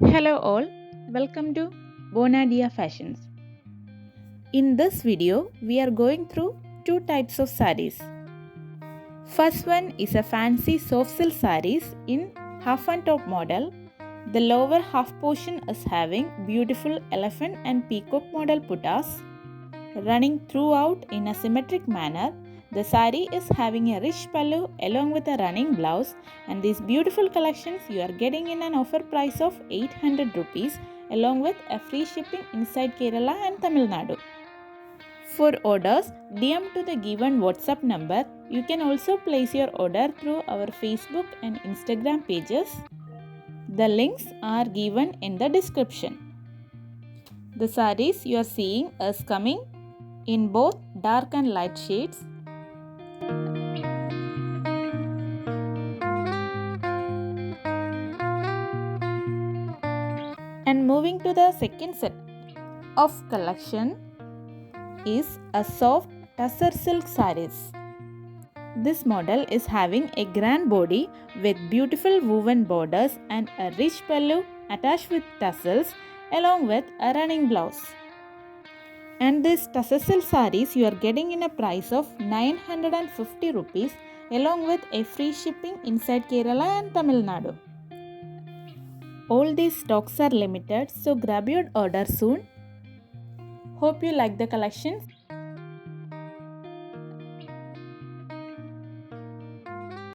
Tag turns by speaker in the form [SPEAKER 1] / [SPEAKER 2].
[SPEAKER 1] Hello all, welcome to bonadeafashions. In this video, we are going through two types of sarees. First one is a fancy soft silk sarees in half and top model. The lower half portion is having beautiful elephant and peacock model buttas running throughout in a symmetric manner. The saree is having a rich pallu along with a running blouse, and these beautiful collections you are getting in an offer price of 800 rupees along with a free shipping inside Kerala and Tamil Nadu. For orders, DM to the given WhatsApp number. You can also place your order through our Facebook and Instagram pages. The links are given in the description. The sarees you are seeing is coming in both dark and light shades. And moving to the second set of collection is a soft tussar silk sarees. This model is having a grand body with beautiful woven borders and a rich pallu attached with tassels along with a running blouse. And this tussar silk sarees you are getting in a price of 950 rupees along with a free shipping inside Kerala and Tamil Nadu. All these stocks are limited, so grab your order soon. Hope you like the collections.